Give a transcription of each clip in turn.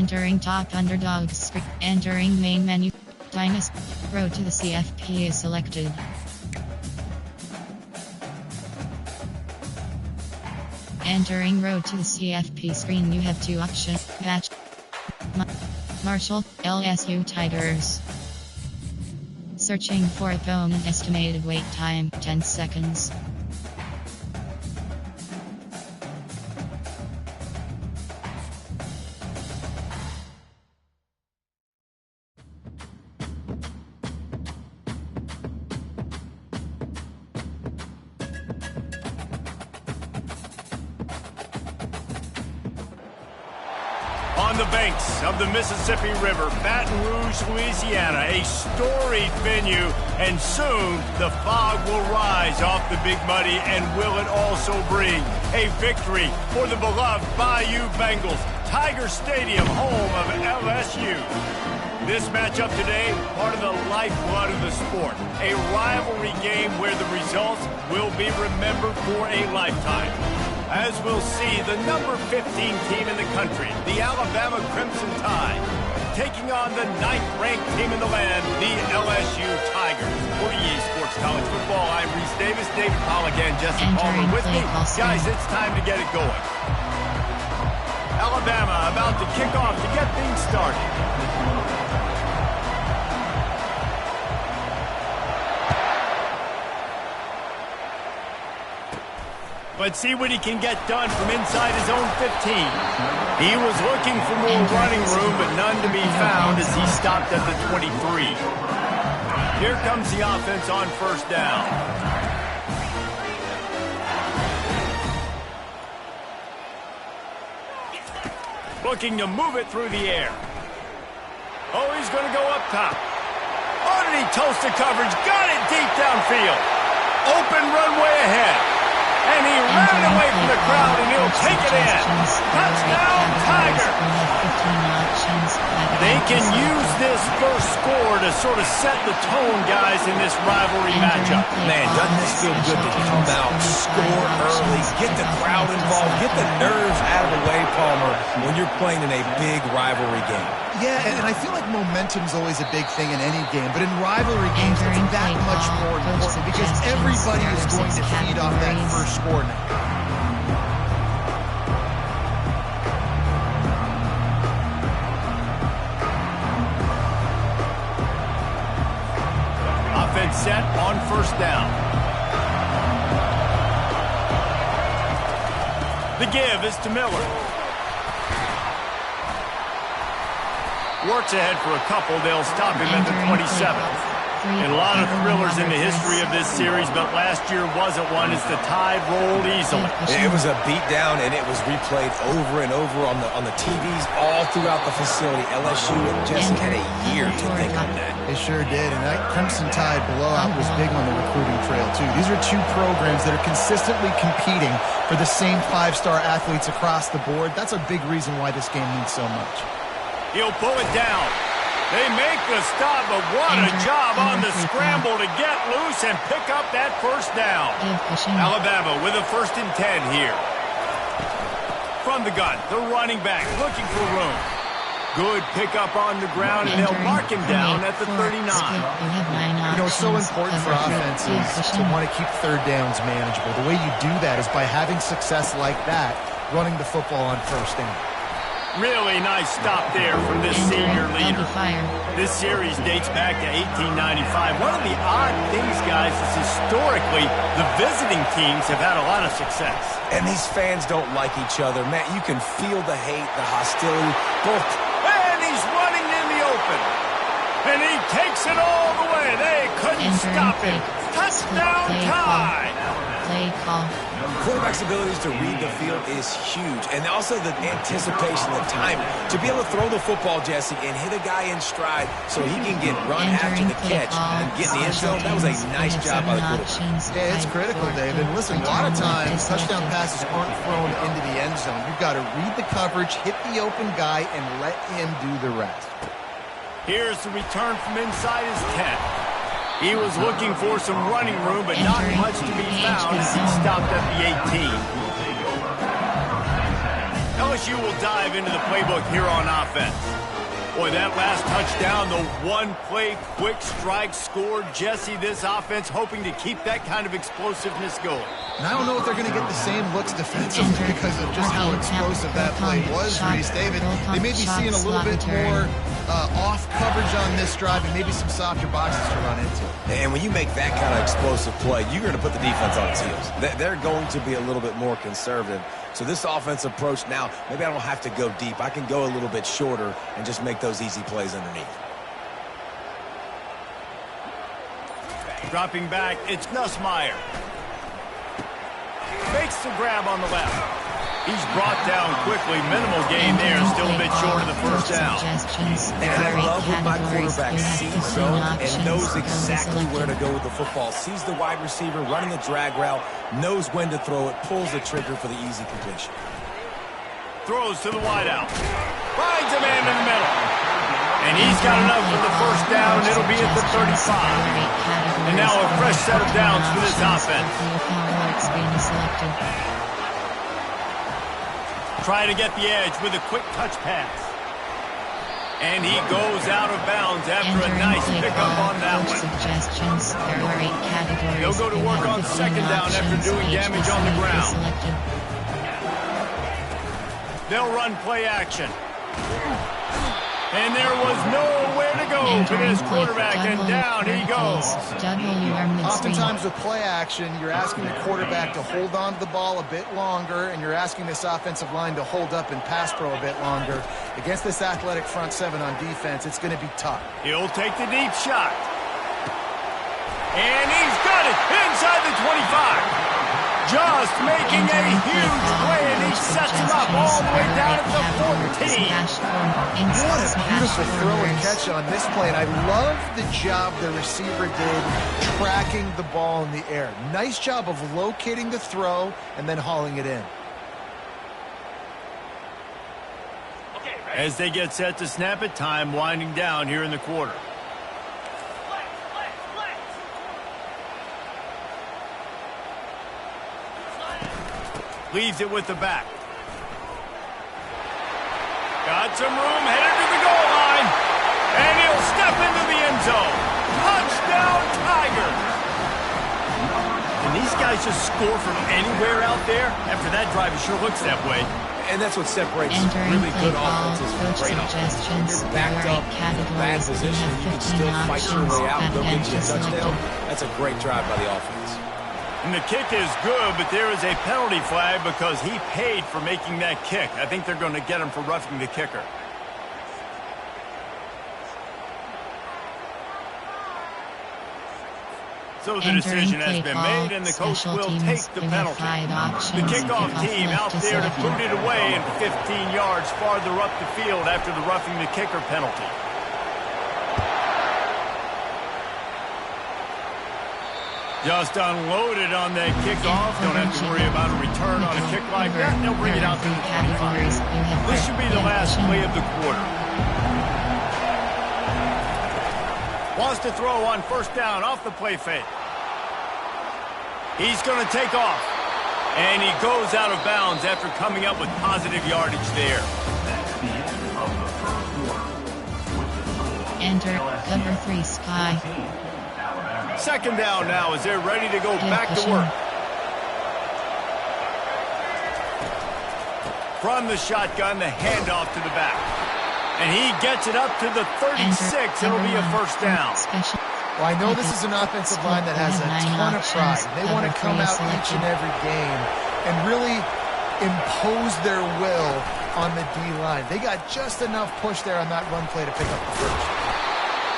Entering top underdogs screen. Entering main menu. Dynasty. Road to the CFP is selected. Entering road to the CFP screen, you have two options. Match. Marshall, LSU Tigers. Searching for opponent. Estimated wait time, 10 seconds. On the banks of the Mississippi River, Baton Rouge, Louisiana, a storied venue, and soon the fog will rise off the Big Muddy, and will it also bring a victory for the beloved Bayou Bengals. Tiger Stadium, home of LSU. This matchup today, part of the lifeblood of the sport, a rivalry game where the results will be remembered for a lifetime. As we'll see, the number 15 team in the country, the Alabama Crimson Tide, taking on the 9th-ranked team in the land, the LSU Tigers. For EA Sports College Football, I'm Reese Davis, David Pollack, and Jesse Palmer with me. Guys, it's time to get it going. Alabama about to kick off to get things started. Let's see what he can get done from inside his own 15. He was looking for more running room, but none to be found as he stopped at the 23. Here comes the offense on first down. Looking to move it through the air. Oh, he's going to go up top. Oh, did he toast the coverage? Got it deep downfield. Open runway ahead. And he ran away from the crowd, and he'll take it in. Touchdown, Tiger! They can use this first score to sort of set the tone, guys, in this rivalry matchup. Man, doesn't this feel good to come out, score early, get the crowd involved, get the nerves out of the way, Palmer, when you're playing in a big rivalry game. Yeah, and I feel like momentum's always a big thing in any game, but in rivalry games, it's that much more important because everybody is going to feed off that first score now. Offense set on first down. The give is to Miller. Works ahead for a couple. They'll stop him at the 27. And a lot of thrillers in the history of this series, but last year wasn't one as the Tide rolled easily. It was a beatdown, and it was replayed over and over on the TVs all throughout the facility. LSU just had a year to think on that. They sure did, and that Crimson Tide blowout was big on the recruiting trail, too. These are two programs that are consistently competing for the same five-star athletes across the board. That's a big reason why this game means so much. He'll pull it down. They make the stop, but what a job on the scramble to get loose and pick up that first down. Alabama with a 1st and 10 here. From the gun, the running back looking for room. Good pickup on the ground, and they'll mark him down at the 39. You know, it's so important for offenses to want to keep third downs manageable. The way you do that is by having success like that, running the football on first down. Really nice stop there from this senior leader. This series dates back to 1895. One of the odd things, guys, is historically the visiting teams have had a lot of success. And these fans don't like each other. Man, you can feel the hate, the hostility. Both. And he's running in the open. And he takes it all the way. They couldn't stop him. Touchdown, Tide. Play call. Quarterback's abilities to read the field is huge, and also the anticipation, the timing. To be able to throw the football, Jesse, and hit a guy in stride so he can get run after the catch and get in the end zone, that was a nice job by the quarterback. Yeah, it's critical, David. Listen, a lot of times, touchdown passes aren't thrown into the end zone. You've got to read the coverage, hit the open guy, and let him do the rest. Here's the return from inside his 10. He was looking for some running room, but not much to be found as he stopped at the 18. LSU will dive into the playbook here on offense. Boy, that last touchdown, the one-play quick strike scored. Jesse, this offense hoping to keep that kind of explosiveness going. And I don't know if they're going to get the same looks defensively because of just how explosive that play was, Reese. David, they may be seeing a little bit more off coverage on this drive and maybe some softer boxes to run into. And when you make that kind of explosive play, you're going to put the defense on its heels. They're going to be a little bit more conservative. So this offensive approach now, maybe I don't have to go deep. I can go a little bit shorter and just make those easy plays underneath. Dropping back, it's Nussmeier. Makes the grab on the left. He's brought down quickly. Minimal gain there. Still a bit short of the first down. And I love when my quarterback sees zone and knows exactly where to go with the football. Sees the wide receiver running the drag route, knows when to throw it, pulls the trigger for the easy completion. Throws to the wideout. Finds a man in the middle. And he's got enough for the first down, and it'll be at the 35. And now a fresh set of downs for this offense. Try to get the edge with a quick touch pass. And he goes out of bounds after a nice pickup on that one. They'll go to work on second down after doing damage on the ground. They'll run play action. And there was nowhere to go for this quarterback, and down he goes. Oftentimes with play action, you're asking the quarterback to hold on to the ball a bit longer, and you're asking this offensive line to hold up and pass pro a bit longer. Against this athletic front seven on defense, it's going to be tough. He'll take the deep shot. And he's got it inside the 25. Just making a huge play, and he sets him up all the way down at the 14. What a beautiful throw and catch on this play, and I love the job the receiver did tracking the ball in the air. Nice job of locating the throw and then hauling it in. As they get set to snap it, time winding down here in the quarter. Leaves it with the back. Got some room, headed to the goal line. And he'll step into the end zone. Touchdown, Tigers! And these guys just score from anywhere out there. After that drive, it sure looks that way. And that's what separates really good offenses from great offenses. You're backed up in a bad position, you can still fight your way out and go get you a touchdown. That's a great drive by the offense. And the kick is good, but there is a penalty flag because he paid for making that kick. I think they're going to get him for roughing the kicker. So the decision has been made, and the coach will take the penalty. The kickoff team out there to boot it away and 15 yards farther up the field after the roughing the kicker penalty. Just unloaded on that kickoff. Don't have to worry about a return on a kick like that. They'll bring it out to the 25. This should be the last play of the quarter. Wants to throw on first down off the play fake. He's going to take off. And he goes out of bounds after coming up with positive yardage there. Enter cover 3 Sky. Second down now as they're ready to go back to work. From the shotgun, the handoff to the back. And he gets it up to the 36. It'll be a first down. Well, I know this is an offensive line that has a ton of pride. They want to come out each and every game and really impose their will on the D-line. They got just enough push there on that run play to pick up the first.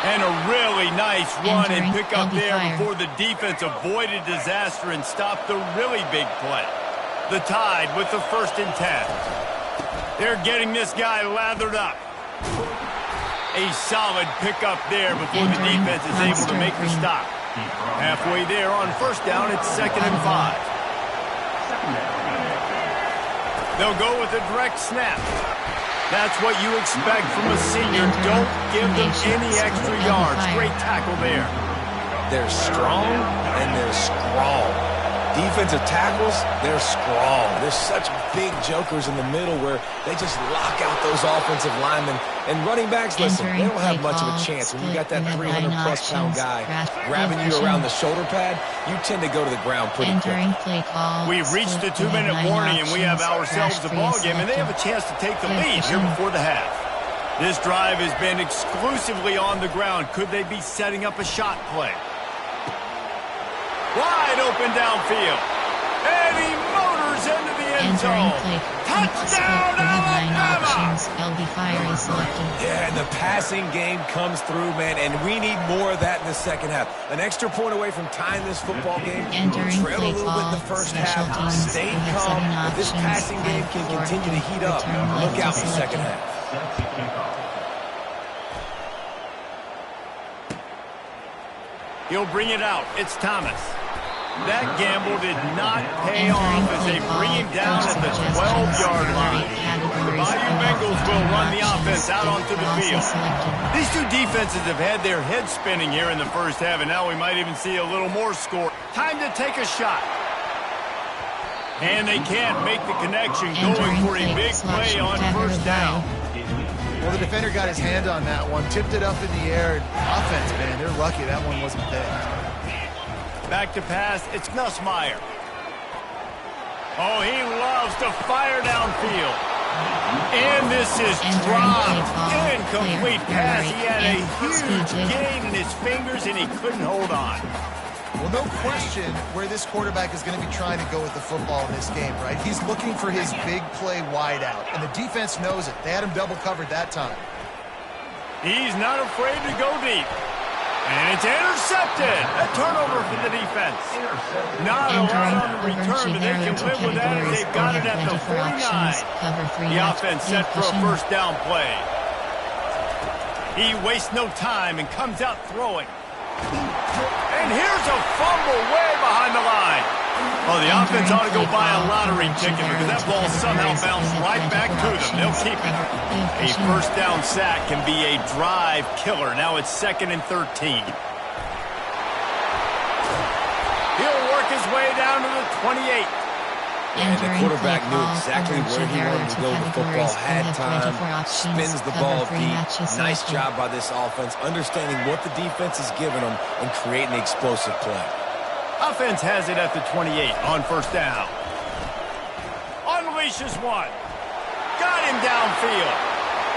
And a really nice run and pick up there before the defense avoided disaster and stopped the really big play. The Tide with the 1st and 10. They're getting this guy lathered up. A solid pickup there before the defense is able to make the stop. Halfway there on first down, it's 2nd and 5. They'll go with a direct snap. That's what you expect from a senior. Don't give them any extra yards. Great tackle there. They're strong and they're strong. Defensive tackles, they're strong. There's such big jokers in the middle where they just lock out those offensive linemen. And running backs, listen, they don't have much of a chance. When you got that 300-plus pound guy grabbing you around the shoulder pad, you tend to go to the ground pretty quick. We've reached the 2-minute warning, and we have ourselves a ball game, and they have a chance to take the lead here before the half. This drive has been exclusively on the ground. Could they be setting up a shot play? Wide open downfield. And he motors into the end zone. Touchdown, Alabama! LB fire is selected. Yeah, and the passing game comes through, man, and we need more of that in the second half. An extra point away from tying this football game. Trail a little bit in the first half. Stay calm. If this passing game can continue to heat up, look out in the second half. He'll bring it out. It's Thomas. That gamble did not pay off as they bring him down at the 12-yard line. The Bayou Bengals will run the offense out onto the field. These two defenses have had their heads spinning here in the first half, and now we might even see a little more score. Time to take a shot. And they can't make the connection, going for a big play on first down. Well, the defender got his hand on that one, tipped it up in the air. Offense, man, they're lucky that one wasn't there. Back to pass, it's Nussmeier. Oh, he loves to fire downfield. And this is dropped. Incomplete pass. He had a huge gain in his fingers, and he couldn't hold on. Well, no question where this quarterback is going to be trying to go with the football in this game, right? He's looking for his big play wide out, and the defense knows it. They had him double covered that time. He's not afraid to go deep. And it's intercepted. A turnover for the defense. Not a lot on the return, but they can live with that as they've got it at the 49. The offense set for a first down play. He wastes no time and comes out throwing. And here's a fumble way behind the line. Oh, the offense ought to go buy a lottery ticket because that ball somehow bounced right back to them. They'll keep it. A first down sack can be a drive killer. Now it's 2nd and 13. He'll work his way down to the 28. And the quarterback knew exactly where he wanted to go with the football, had time, spins the ball deep. Nice job by this offense, understanding what the defense is giving them and creating an explosive play. Offense has it at the 28 on first down. Unleashes one. Got him downfield.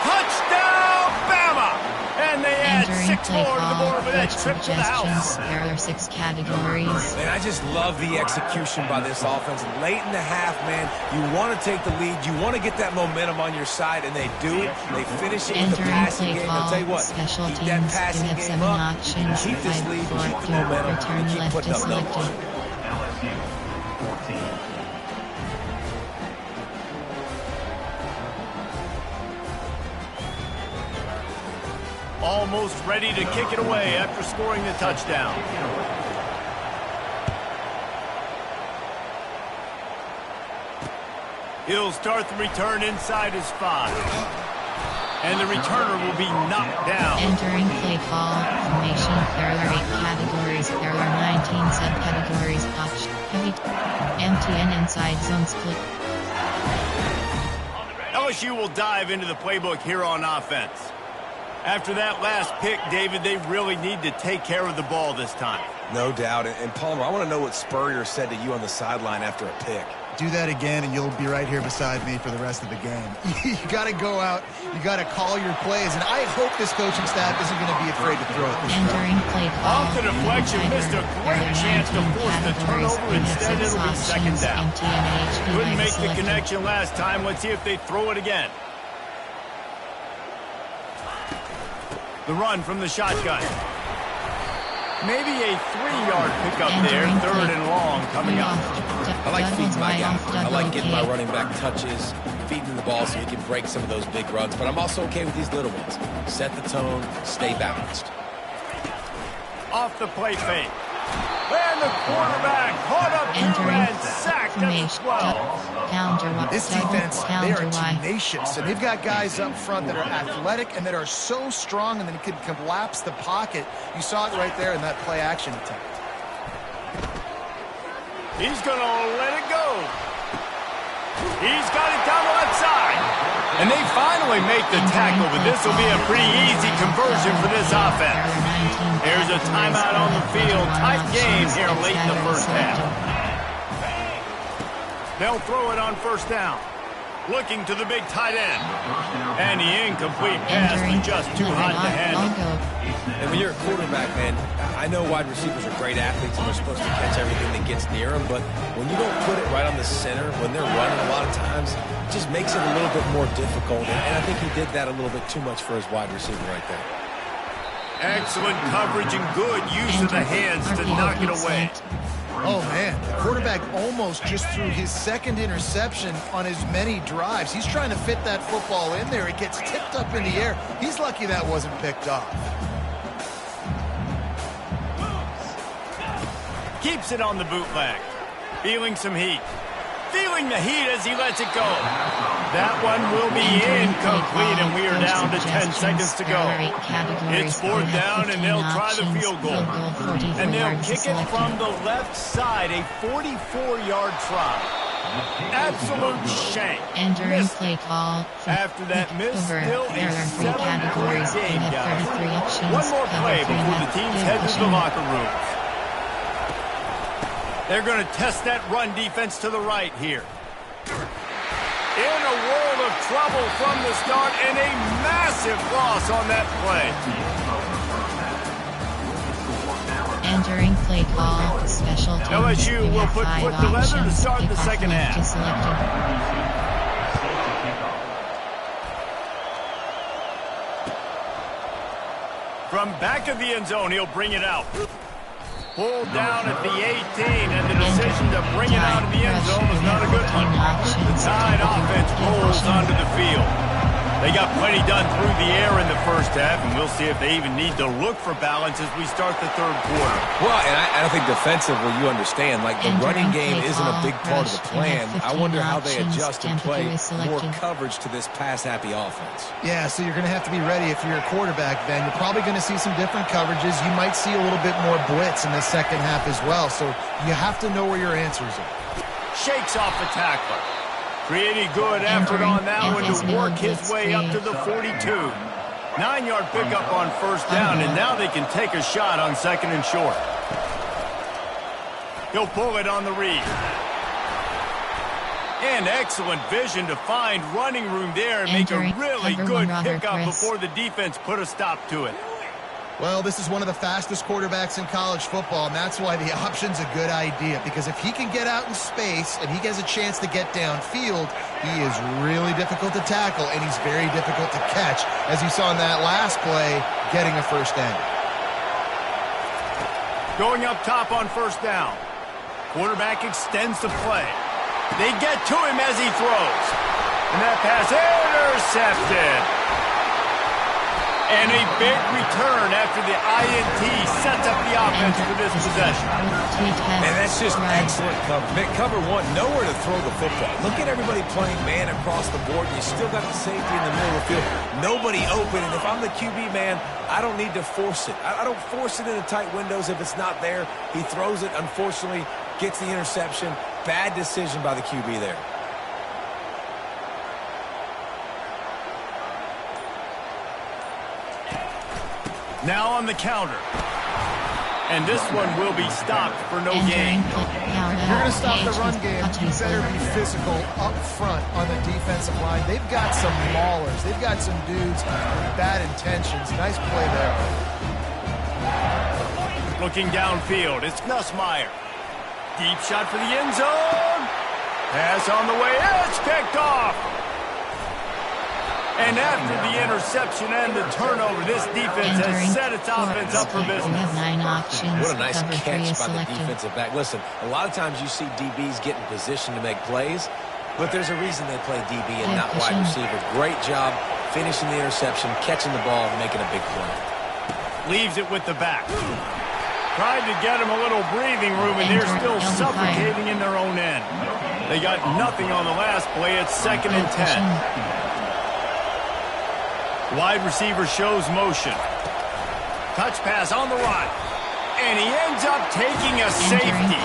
Touchdown, Bama! And they add 6 more to the board with that trip to the house. There are 6 categories. Man, I just love the execution by this offense. Late in the half, man, you want to take the lead. You want to get that momentum on your side, and they do it. They finish it with the passing game. I'll tell you what, keep that passing game up. Keep this lead, keep the momentum, and keep putting up numbers. Almost ready to kick it away after scoring the touchdown. He'll start the return inside his 5. And the returner will be knocked down. Entering play call formation. There are 8 categories. There are 19 subcategories. Option heavy, empty, and inside zone split. LSU will dive into the playbook here on offense. After that last pick, David, they really need to take care of the ball this time. No doubt. And Palmer, I want to know what Spurrier said to you on the sideline after a pick. Do that again, and you'll be right here beside me for the rest of the game. You got to go out. You got to call your plays, and I hope this coaching staff isn't going to be afraid to throw it this Entering play call. Off the deflection, missed a great chance to force the turnover. Instead, it'll be 2nd down. Couldn't make the connection last time. Let's see if they throw it again. The run from the shotgun. Maybe a 3-yard pickup there. 3rd and long coming up. I like feeding my guy. I like getting my running back touches, feeding the ball so he can break some of those big runs. But I'm also okay with these little ones. Set the tone, stay balanced. Off the play fake. And the quarterback caught up to and sacked at 12. This defense, they are tenacious, and they've got guys up front that are athletic and that are so strong and then can collapse the pocket. You saw it right there in that play-action attempt. He's going to let it go. He's got it down the left side. And they finally make the tackle, but this will be a pretty easy conversion for this offense. There's a timeout on the field. Tight game here late in the first half. They'll throw it on first down. Looking to the big tight end. And the incomplete pass was just too hot to handle. And when you're a quarterback, man, I know wide receivers are great athletes and they're supposed to catch everything that gets near them, but when you don't put it right on the center, when they're running a lot of times, it just makes it a little bit more difficult. And I think he did that a little bit too much for his wide receiver right there. Excellent coverage and good use of the hands to knock it away. Oh, man, the quarterback almost just threw his second interception on as many drives. He's trying to fit that football in there. It gets tipped up in the air. He's lucky that wasn't picked off. Keeps it on the bootleg. Feeling some heat. Feeling the heat as he lets it go. That one will be incomplete, and we are down to 10 seconds to go. It's fourth down, and they'll try the field goal. And they'll kick it from the left side, a 44-yard try. Absolute shank. Entering play call. After that miss, still There a are 3 categories. 7-point game, We have 33 guys. options. One more play Cover 3 before the left. teams Give head to the pushing. locker room. They're going to test that run defense to the right here. In a world of trouble from the start, and a massive loss on that play. Entering play call. Special teams. LSU We will have put 5 foot to leather to options. start the Kickoff second left half. is selected. From back of the end zone, he'll bring it out. Pulled down at the 18, and the decision to bring it out of the end zone was not a good one. The Tide offense rolls onto the field. They got plenty done through the air in the first half, and we'll see if they even need to look for balance as we start the third quarter. Well, and I don't think defensively you understand, like the running game isn't a big part of the plan. I wonder how they adjust and play more coverage to this pass-happy offense. Yeah, so you're going to have to be ready if you're a quarterback, Ben. You're probably going to see some different coverages. You might see a little bit more blitz in the second half as well, so you have to know where your answers are. Shakes off the tackler. Pretty good effort on that one to work his way up to the 42. 9-yard pickup on first down, and now they can take a shot on second and short. He'll pull it on the read. And excellent vision to find running room there and make a really good pickup before the defense put a stop to it. Well, this is one of the fastest quarterbacks in college football, and that's why the option's a good idea, because if he can get out in space and he gets a chance to get downfield, he is really difficult to tackle, and he's very difficult to catch, as you saw in that last play, getting a first down. Going up top on first down. Quarterback extends the play. They get to him as he throws. And that pass intercepted. And a big return after the INT sets up the offense for this possession. And that's just excellent cover. Cover one, nowhere to throw the football. Look at everybody playing man across the board. You still got the safety in the middle of the field. Nobody open. And if I'm the QB, man, I don't need to force it. I don't force it into tight windows if it's not there. He throws it, unfortunately, gets the interception. Bad decision by the QB there. Now on the counter. And this one will be stopped for no gain. If you're going to stop the run game, you better be physical up front on the defensive line. They've got some maulers. They've got some dudes with bad intentions. Nice play there. Looking downfield, it's Nussmeier. Deep shot for the end zone. Pass on the way. It's picked off. And after the interception and the turnover, this defense has set its offense up for business. What a nice catch by the defensive back. Listen, a lot of times you see DBs get in position to make plays, but there's a reason they play DB and not wide receiver. Great job finishing the interception, catching the ball, and making a big play. Leaves it with the back. Tried to get him a little breathing room, and they're still suffocating in their own end. They got nothing on the last play. It's 2nd and 10. Wide receiver shows motion. Touch pass on the run. and he ends up taking a safety.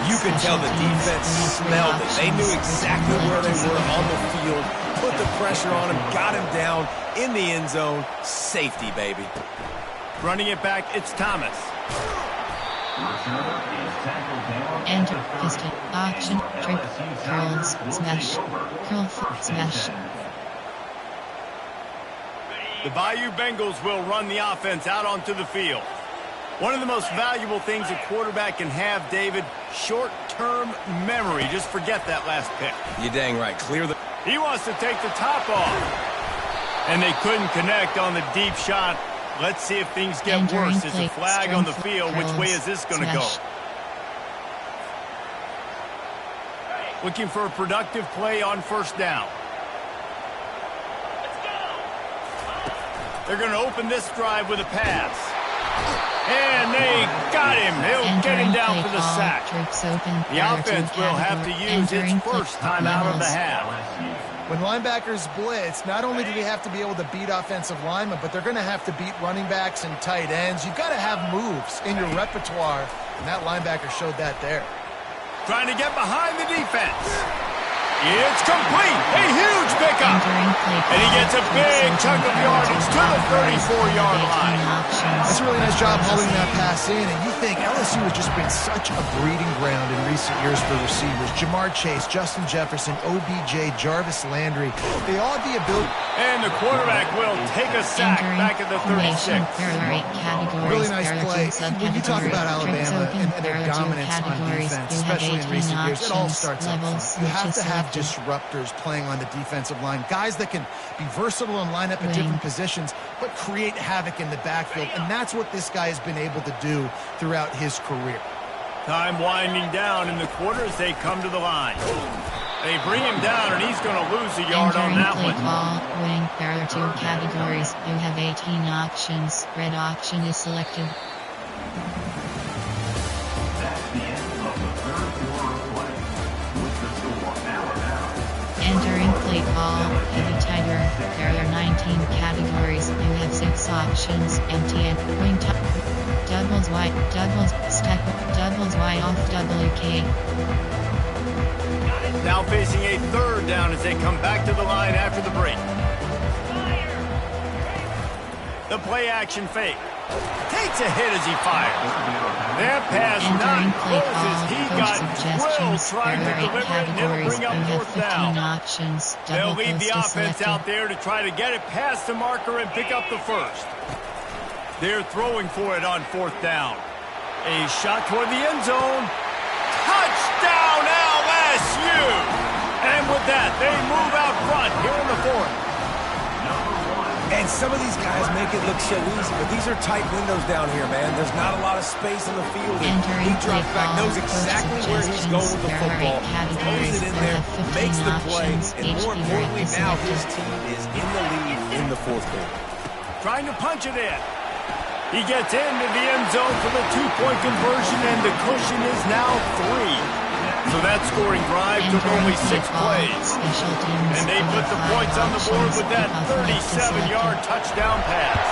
You could tell the defense smelled it. They knew exactly where they were on the field, put the pressure on him, got him down in the end zone. Safety, baby. Running it back, it's Thomas. Enter, pistol, option, trick, curls, smash, curl, smash. The Bayou Bengals will run the offense out onto the field. One of the most valuable things a quarterback can have, David, short-term memory. Just forget that last pick. You're dang right. Clear the... He wants to take the top off. And they couldn't connect on the deep shot. Let's see if things get worse. There's a flag on the field. Which way is this going to go? Looking for a productive play on first down. They're going to open this drive with a pass. And they got him. They'll get him down for the sack. The offense will have to use its first time out of the half. When linebackers blitz, not only do they have to be able to beat offensive linemen, but they're going to have to beat running backs and tight ends. You've got to have moves in your repertoire, and that linebacker showed that there. Trying to get behind the defense. It's complete. A huge pickup. And he gets a big chunk of yardage to the 34-yard line. That's a really nice job holding that pass in. And you think LSU has just been such a breeding ground in recent years for receivers. Jamar Chase, Justin Jefferson, OBJ, Jarvis Landry. They all have the ability. And the quarterback will take a sack back at the 36. Really nice play. When you talk about Alabama and their dominance on defense, especially in recent years, it all starts up front. You have to have disruptors playing on the defensive line, guys that can be versatile and line up at different positions, but create havoc in the backfield, and that's what this guy has been able to do throughout his career. Time winding down in the quarter as they come to the line. They bring him down, and he's going to lose a yard on that one. Wing, there are two categories. You have 18 options. Red option is selected. Entering play call, heavy tiger. There are 19 categories. You have 6 options. MTN, wing top, doubles Y, doubles, stack, doubles Y off WK. Now facing a third down as they come back to the line after the break. The play action fake. Takes a hit as he fires. That pass not close as he got drilled trying to deliver it and it'll bring up fourth down. They'll lead the offense out there to try to get it past the marker and pick up the first. They're throwing for it on fourth down. A shot toward the end zone. Touchdown LSU! And with that, they move out front here in the fourth. And some of these guys make it look so easy, but these are tight windows down here, man. There's not a lot of space on the field. He drops back, knows exactly where he's going with the football, throws it in there, makes the play, and more importantly, now his team is in the lead in the fourth quarter. Trying to punch it in. He gets into the end zone for the two-point conversion, and the cushion is now 3. So that scoring drive took only 6 plays. And they put the points on the board with that 37-yard touchdown pass.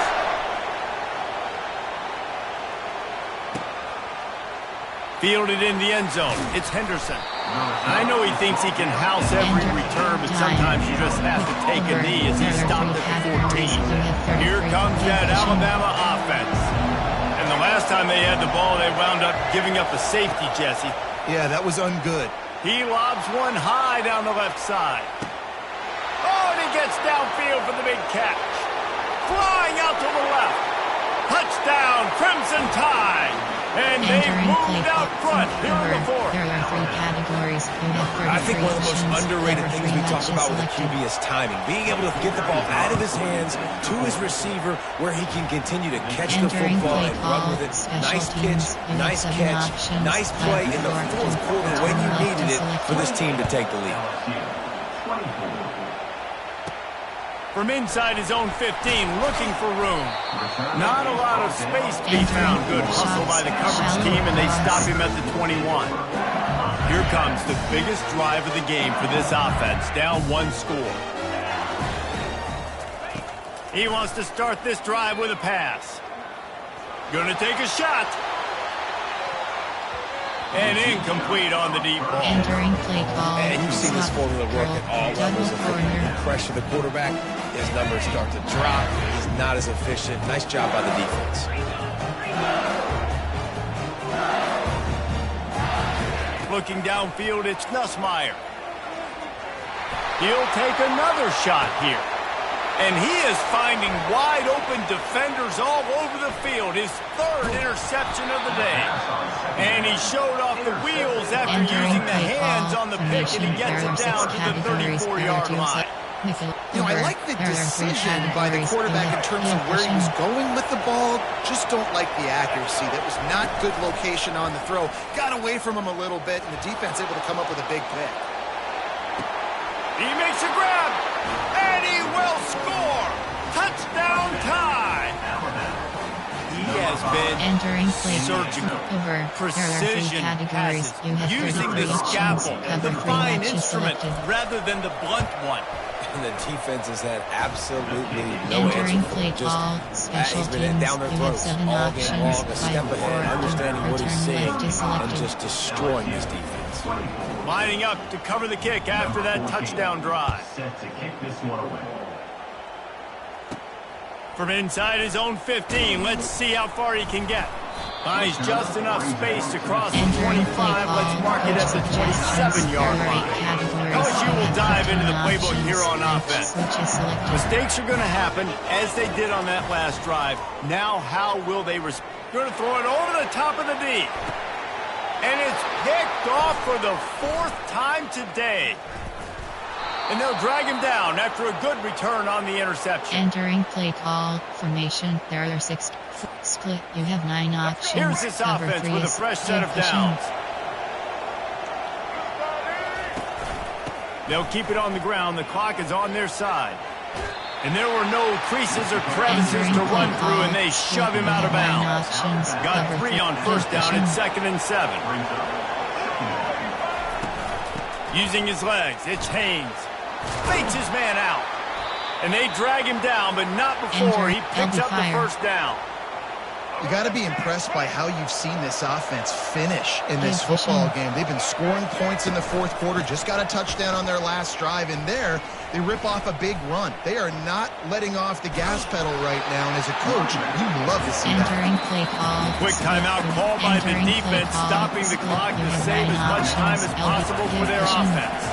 Fielded in the end zone. It's Henderson. I know he thinks he can house every return, but sometimes you just have to take a knee as he stopped at the 14. Here comes that Alabama offense. And the last time they had the ball, they wound up giving up a safety, Jesse. Yeah, that was ungood. He lobs one high down the left side. Oh, and he gets downfield for the big catch. Flying out to the left. Touchdown, Crimson Tide. And they've moved out front here in the fourth. There are 3 categories. I think one of the most underrated things we talk about with the QB is timing. Being able to get the ball out of his hands to his receiver where he can continue to catch the football and run with it. Nice pitch, nice catch, nice play in the fourth quarter when you needed it for this team to take the lead. From inside his own 15, looking for room. Not a lot of space to be found. Good hustle by the coverage team, and they stop him at the 21. Here comes the biggest drive of the game for this offense, down 1 score. He wants to start this drive with a pass. Gonna take a shot. And incomplete on the deep ball. Entering play call. And you've seen this formula work at all levels of football. You pressure the quarterback, his numbers start to drop. He's not as efficient. Nice job by the defense. Looking downfield, it's Nussmeier. He'll take another shot here. And he is finding wide-open defenders all over the field. His third interception of the day. And he showed off the wheels after using the hands on the pick, and he gets it down to the 34-yard line. You know, I like the decision by the quarterback in terms of where he was going with the ball. Just don't like the accuracy. That was not good location on the throw. Got away from him a little bit, and the defense able to come up with a big pick. He makes a grab, and he will score. Touchdown tie. He has been surgical, precision passes, using the scalpel, the fine instrument, rather than the blunt one. And the defense has had absolutely no answer for him. He's been down their throats all game long, a step ahead, understanding what he's seeing, and just destroying this defense. Lining up to cover the kick after that touchdown drive. From inside his own 15, let's see how far he can get. Finds just enough space to cross the 25. Let's mark it at the 27-yard line. LSU will dive into the playbook here on offense. Mistakes are going to happen, as they did on that last drive. Now, how will they respond? Going to throw it over the top of the D. And it's picked off for the 4th time today. And they'll drag him down after a good return on the interception. Entering play call formation. There are 6 split. You have 9 options. Here's this offense with a fresh set of downs. They'll keep it on the ground. The clock is on their side. And there were no creases or crevices to run through, and they shove him out of bounds. Got 3 on first down and 2nd and 7. Using his legs, it's Haynes. Fakes his man out. And they drag him down, but not before he picks up the first down. You got to be impressed by how you've seen this offense finish in this football game. They've been scoring points in the 4th quarter, just got a touchdown on their last drive, and there they rip off a big run. They are not letting off the gas pedal right now, and as a coach, you love to see that. Quick timeout called by the defense, stopping the clock to save as much time as possible for their offense.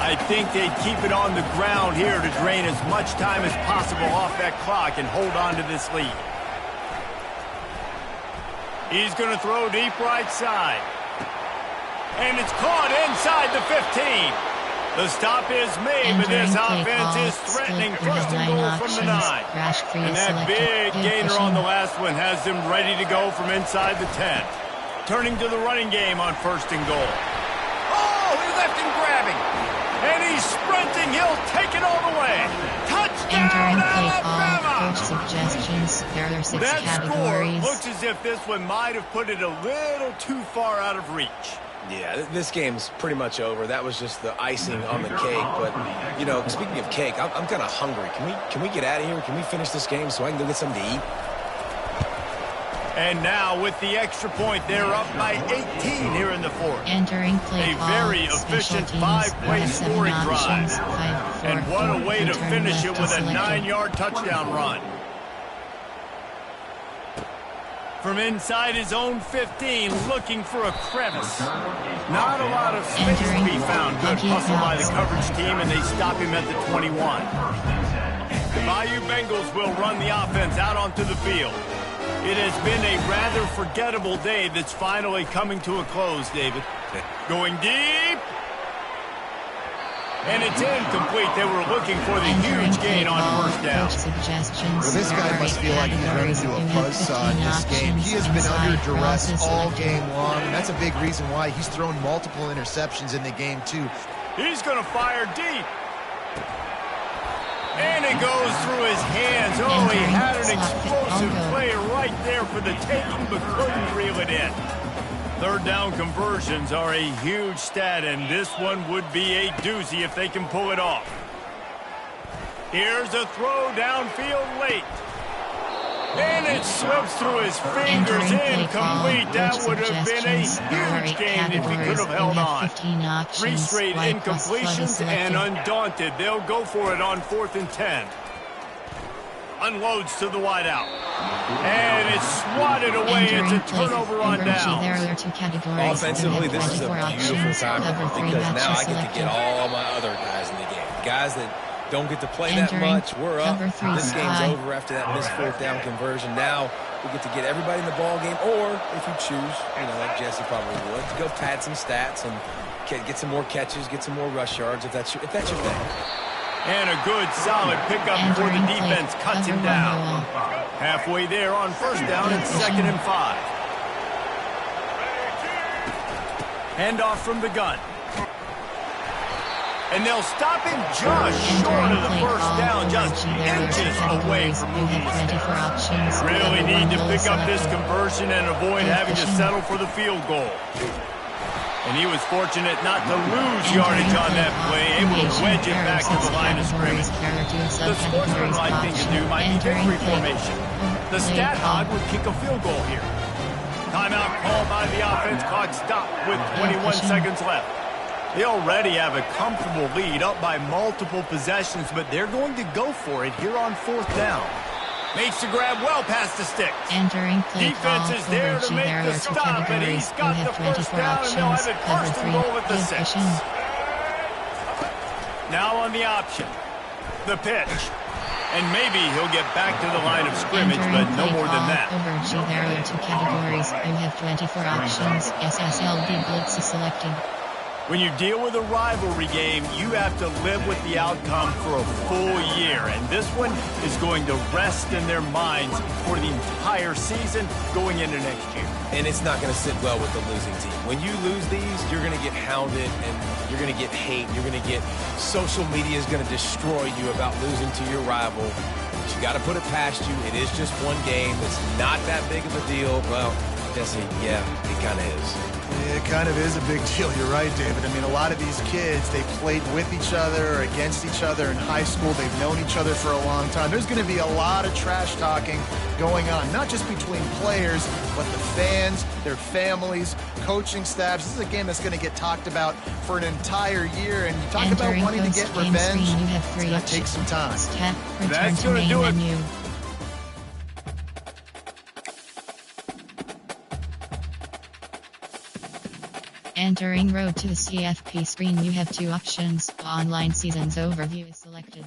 I think they'd keep it on the ground here to drain as much time as possible off that clock and hold on to this lead. He's going to throw deep right side. And it's caught inside the 15. The stop is made, but this offense is threatening 1st and goal from the 9. And that big gainer on the last one has them ready to go from inside the 10. Turning to the running game on 1st and goal. Oh, he left him grabbing. And he's sprinting. He'll take it all the way. Touchdown, Alabama! Suggestions. There are 6 that categories. Score looks as if this one might have put it a little too far out of reach. Yeah, this game's pretty much over. That was just the icing on the cake. But, you know, speaking of cake, I'm kind of hungry. Can we get out of here? Can we finish this game so I can go get something to eat? And now with the extra point, they're up by 18 here in the 4th. Entering play a very efficient 5-play scoring drive. And what a way to finish it with a 9-yard touchdown run. From inside his own 15, looking for a crevice. Not a lot of space to be found. Good hustle by the coverage team, and they stop him at the 21. The Bayou Bengals will run the offense out onto the field. It has been a rather forgettable day that's finally coming to a close, David. Going deep. And it's incomplete. They were looking for the huge gain on 1st down. Well, this guy must feel like he's running into a buzzsaw in this game. He has been under duress all game long, and that's a big reason why he's thrown multiple interceptions in the game, too. He's going to fire deep. And it goes through his hands. Oh, he had an explosive play right there for the taking, but couldn't reel it in. 3rd down conversions are a huge stat, and this one would be a doozy if they can pull it off. Here's a throw downfield late. And it slips through his fingers, incomplete. That would have been a huge gain if he could have held on. 3 straight incompletions, and undaunted, they'll go for it on 4th and 10. Unloads to the wideout. And it's swatted away. It's a turnover on downs. Offensively, this is a beautiful time because now I get to get all my other guys in the game. Guys that don't get to play that much. We're up. This game's over after that missed 4th down conversion. Now we get to get everybody in the ball game, or if you choose, like Jesse probably would, to go pad some stats and get some more catches, get some more rush yards if that's your thing. And a good, solid pickup before the defense cuts him down. Halfway there on 1st down, it's 2nd and 5. Handoff from the gun. And they'll stop him just short of the 1st down, just inches away from moving the sticks. Really need to pick up this conversion and avoid having to settle for the field goal. And he was fortunate not to lose yardage on that play, able to wedge it back to the line of scrimmage. The sportsmanlike thing to do might be victory formation. The stat hog would kick a field goal here. Timeout called by the offense, clock stopped with 21 seconds left. They already have a comfortable lead, up by multiple possessions, but they're going to go for it here on 4th down. Makes the grab well past the sticks. Defense is there to make the stop, and he's got the 1st down, and they'll have it 1st and goal at the 6. Now on the option. The pitch. And maybe he'll get back to the line of scrimmage, but no more than that. There are 2 categories. You have 24 options. SSLB blitz is selected. When you deal with a rivalry game, you have to live with the outcome for a full year. And this one is going to rest in their minds for the entire season going into next year. And it's not going to sit well with the losing team. When you lose these, you're going to get hounded and you're going to get hate. You're going to get social media is going to destroy you about losing to your rival. But you got to put it past you. It is just one game. It's not that big of a deal. Well, Jesse, yeah, it kind of is. It kind of is a big deal. You're right, David. I mean, a lot of these kids, they played with each other or against each other in high school. They've known each other for a long time. There's going to be a lot of trash talking going on, not just between players, but the fans, their families, coaching staffs. This is a game that's going to get talked about for an entire year. And you talk about wanting to get revenge, it's going to take some time. That's going to do it. Entering Road to the CFP screen, you have 2 options. Online Seasons Overview is selected.